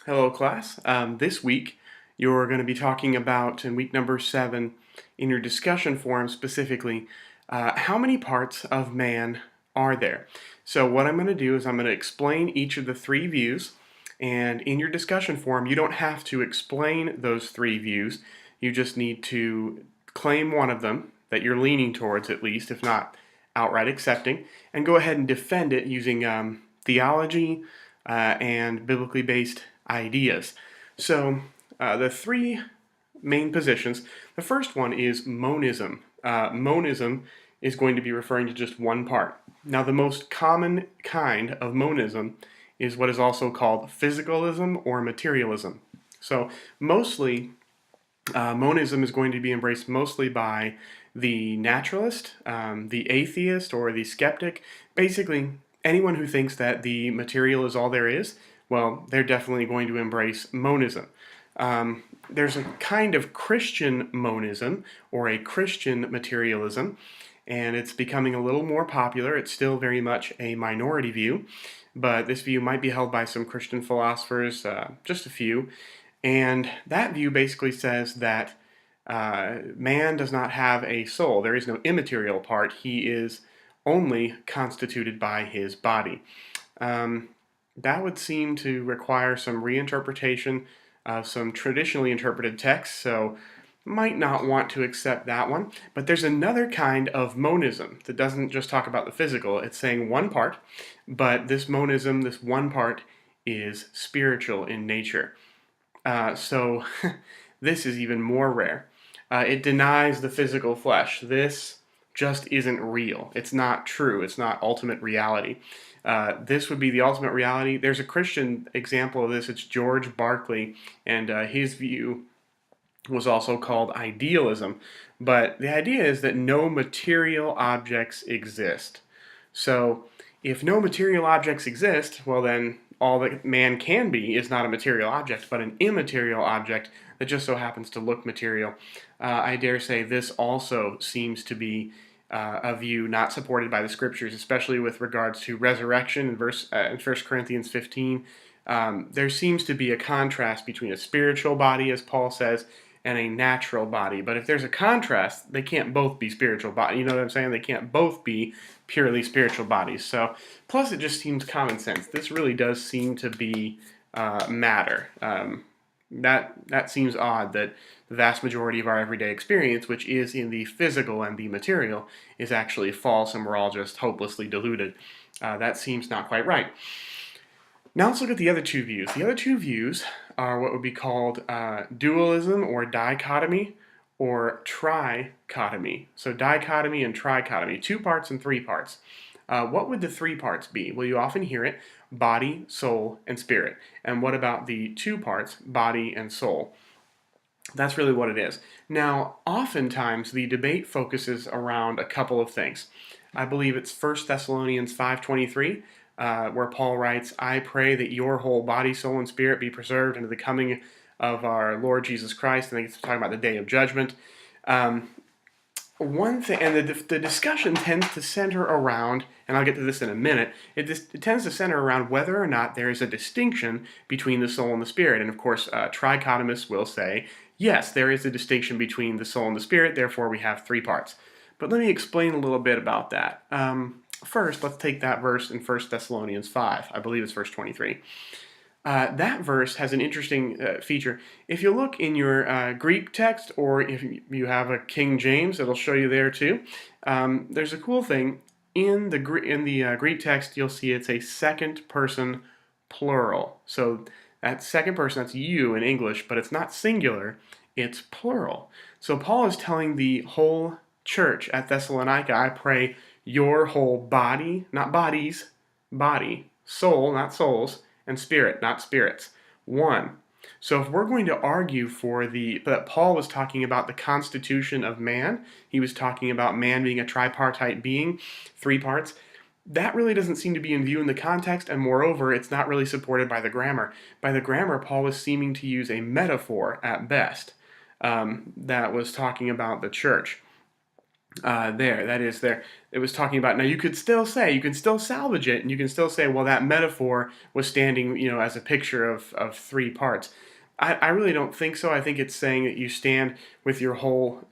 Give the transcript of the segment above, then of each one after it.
Hello, class. This week, you're going to be talking about, in week number 7, in your discussion forum specifically, how many parts of man are there? So what I'm going to do is I'm going to explain each of the three views, and in your discussion forum, you don't have to explain those three views. You just need to claim one of them that you're leaning towards, at least, if not outright accepting, and go ahead and defend it using theology and biblically based ideas. So the three main positions, the first one is monism. Monism is going to be referring to just one part. Now the most common kind of monism is what is also called physicalism or materialism. So mostly monism is going to be embraced mostly by the naturalist, the atheist, or the skeptic. Basically, anyone who thinks that the material is all there is, well, they're definitely going to embrace monism. There's a kind of Christian monism, or a Christian materialism, and it's becoming a little more popular. It's still very much a minority view, but this view might be held by some Christian philosophers, just a few. And that view basically says that man does not have a soul. There is no immaterial part. He is only constituted by his body. That would seem to require some reinterpretation of some traditionally interpreted texts, so might not want to accept that one. But there's another kind of monism that doesn't just talk about the physical. It's saying one part, but this monism, this one part, is spiritual in nature. So this is even more rare. It denies the physical flesh. This just isn't real. It's not true. It's not ultimate reality. This would be the ultimate reality. There's a Christian example of this. It's George Barclay, and his view was also called idealism. But the idea is that no material objects exist. So if no material objects exist, well then all that man can be is not a material object, but an immaterial object that just so happens to look material. I dare say this also seems to be a view not supported by the scriptures, especially with regards to resurrection in 1 Corinthians 15. There seems to be a contrast between a spiritual body, as Paul says, and a natural body. But if there's a contrast, they can't both be spiritual bodies. You know what I'm saying? They can't both be purely spiritual bodies. So, plus it just seems common sense. This really does seem to be matter. That seems odd that the vast majority of our everyday experience, which is in the physical and the material, is actually false and we're all just hopelessly deluded. That seems not quite right. Now let's look at the other two views. The other two views are what would be called dualism or dichotomy or trichotomy. So dichotomy and trichotomy, 2 parts and 3 parts. What would the 3 parts be? Well, you often hear it, body, soul, and spirit. And what about the 2 parts, body and soul? That's really what it is. Now, oftentimes the debate focuses around a couple of things. I believe it's 1 Thessalonians 5:23, where Paul writes, I pray that your whole body, soul, and spirit be preserved unto the coming of our Lord Jesus Christ. I think it's talking about the day of judgment. One thing, and the discussion tends to center around, and I'll get to this in a minute, it tends to center around whether or not there is a distinction between the soul and the spirit. And of course, trichotomists will say, yes, there is a distinction between the soul and the spirit, therefore we have 3 parts. But let me explain a little bit about that. First, let's take that verse in 1 Thessalonians 5. I believe it's verse 23. That verse has an interesting feature. If you look in your Greek text, or if you have a King James, it'll show you there too. There's a cool thing. In the Greek text, you'll see it's a second person plural. So that second person, that's you in English, but it's not singular, it's plural. So Paul is telling the whole church at Thessalonica, I pray your whole body, not bodies, body, soul, not souls, and spirit, not spirits. 1. So if we're going to argue that Paul was talking about the constitution of man, he was talking about man being a tripartite being, 3 parts, that really doesn't seem to be in view in the context, and moreover, it's not really supported by the grammar. By the grammar, Paul was seeming to use a metaphor at best that was talking about the church. There. It was talking about, now you can still salvage it, and you can still say, well, that metaphor was standing, as a picture of three parts. I really don't think so. I think it's saying that you stand with your whole,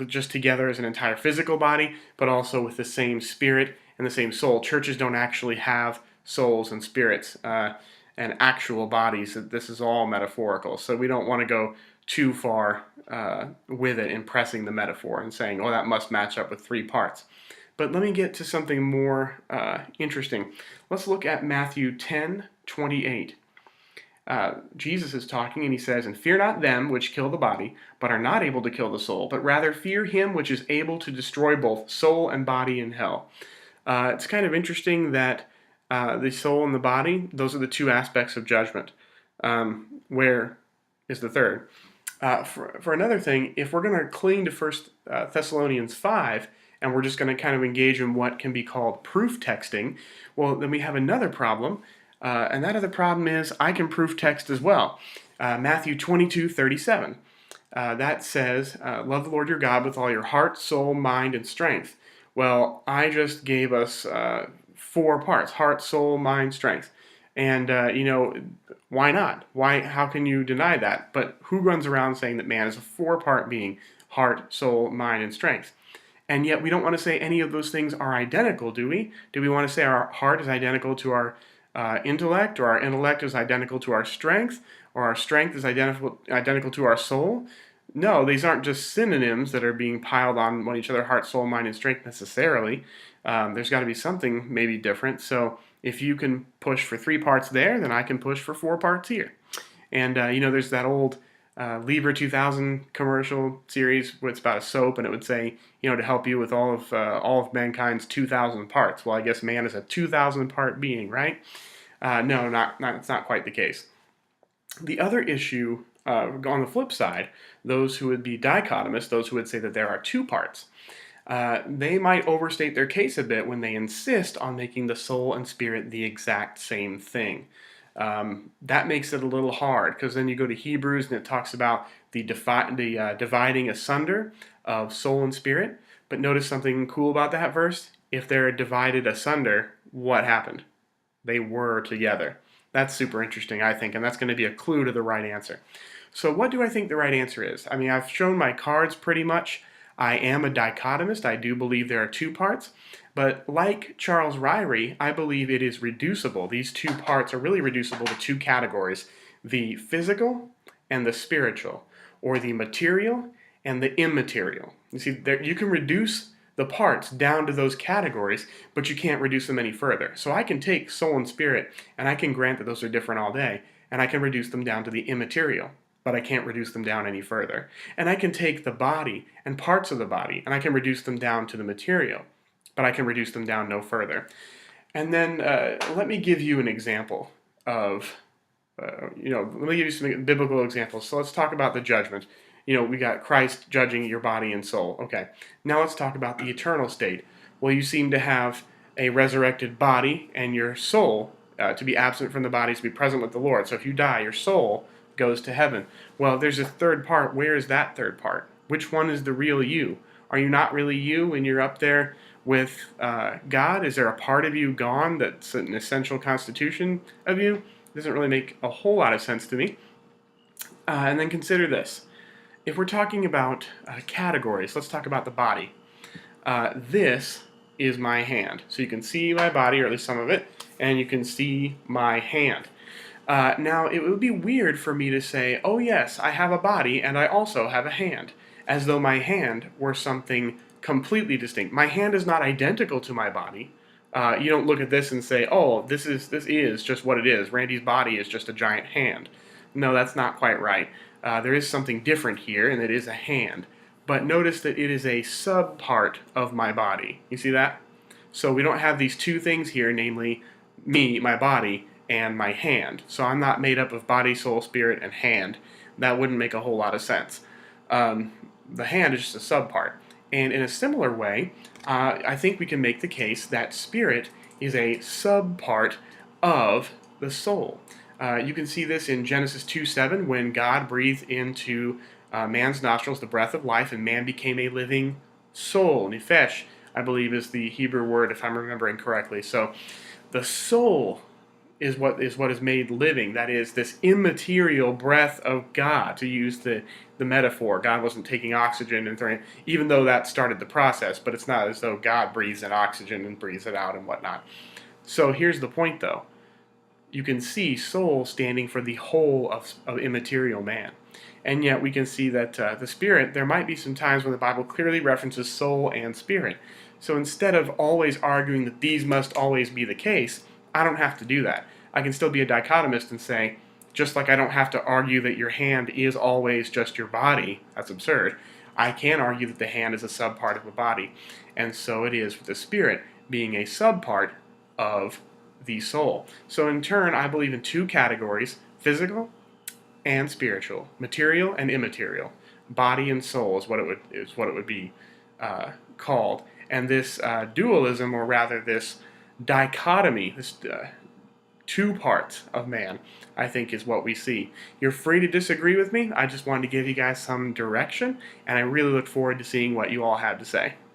just together as an entire physical body, but also with the same spirit and the same soul. Churches don't actually have souls and spirits and actual bodies. This is all metaphorical. So we don't want to go too far with it in pressing the metaphor and saying, oh, that must match up with three parts. But let me get to something more interesting. Let's look at Matthew 10:28. Jesus is talking and he says, "And fear not them which kill the body, but are not able to kill the soul, but rather fear him which is able to destroy both soul and body in hell." It's kind of interesting that the soul and the body, those are the two aspects of judgment. Where is the third? For another thing, if we're going to cling to 1 Thessalonians 5, and we're just going to kind of engage in what can be called proof texting, well, then we have another problem. And that other problem is I can proof text as well. Matthew 22:37. That says, love the Lord your God with all your heart, soul, mind, and strength. Well, I just gave us 4 parts: heart, soul, mind, strength. And, why not? How can you deny that? But who runs around saying that man is a 4-part being: heart, soul, mind, and strength? And yet we don't want to say any of those things are identical, do we? Do we want to say our heart is identical to our intellect, or our intellect is identical to our strength, or our strength is identical to our soul? No, these aren't just synonyms that are being piled on each other: heart, soul, mind, and strength, necessarily. There's got to be something maybe different. So if you can push for 3 parts there, then I can push for 4 parts here. And, there's that old Libra 2000 commercial series where it's about a soap, and it would say, to help you with all of mankind's 2,000 parts. Well, I guess man is a 2,000 part being, right? No, it's not quite the case. The other issue, on the flip side, those who would be dichotomists, those who would say that there are 2 parts, they might overstate their case a bit when they insist on making the soul and spirit the exact same thing. That makes it a little hard, because then you go to Hebrews and it talks about the dividing asunder of soul and spirit. But notice something cool about that verse. If they're divided asunder, what happened? They were together. That's super interesting, I think, and that's going to be a clue to the right answer. So what do I think the right answer is? I mean, I've shown my cards pretty much. I am a dichotomist. I do believe there are 2 parts. But like Charles Ryrie, I believe it is reducible. These 2 parts are really reducible to 2 categories: the physical and the spiritual, or the material and the immaterial. You see, you can reduce the parts down to those categories, but you can't reduce them any further. So I can take soul and spirit, and I can grant that those are different all day, and I can reduce them down to the immaterial, but I can't reduce them down any further. And I can take the body and parts of the body, and I can reduce them down to the material, but I can reduce them down no further. And then let me give you an example of, let me give you some biblical examples. So let's talk about the judgment. We got Christ judging your body and soul. Okay, now let's talk about the eternal state. Well, you seem to have a resurrected body, and your soul to be absent from the body, to be present with the Lord. So if you die, your soul goes to heaven. Well, there's a third part. Where is that third part? Which one is the real you? Are you not really you when you're up there with God? Is there a part of you gone that's an essential constitution of you? It doesn't really make a whole lot of sense to me. And then consider this. If we're talking about categories, let's talk about the body. This is my hand. So you can see my body, or at least some of it, and you can see my hand. Now, it would be weird for me to say, oh yes, I have a body and I also have a hand, as though my hand were something completely distinct. My hand is not identical to my body. You don't look at this and say, oh, this is just what it is. Randy's body is just a giant hand. No, that's not quite right. There is something different here, and it is a hand. But notice that it is a subpart of my body. You see that? So we don't have these 2 things here, namely me, my body, and my hand. So I'm not made up of body, soul, spirit, and hand. That wouldn't make a whole lot of sense. The hand is just a subpart. And in a similar way, I think we can make the case that spirit is a subpart of the soul. You can see this in Genesis 2:7, when God breathed into man's nostrils the breath of life, and man became a living soul. Nefesh, I believe, is the Hebrew word, if I'm remembering correctly. So the soul is what is made living. That is this immaterial breath of God, to use the metaphor. God wasn't taking oxygen and throwing, even though that started the process, but it's not as though God breathes in oxygen and breathes it out and whatnot. So here's the point, though. You can see soul standing for the whole of immaterial man. And yet we can see that the spirit, there might be some times when the Bible clearly references soul and spirit. So instead of always arguing that these must always be the case, I don't have to do that. I can still be a dichotomist and say, just like I don't have to argue that your hand is always just your body, that's absurd, I can argue that the hand is a subpart of the body. And so it is with the spirit being a subpart of the soul. So in turn, I believe in two categories: physical and spiritual, material and immaterial. Body and soul is what it would be called. And this dualism, or rather this dichotomy, this two parts of man, I think is what we see. You're free to disagree with me. I just wanted to give you guys some direction, and I really look forward to seeing what you all have to say.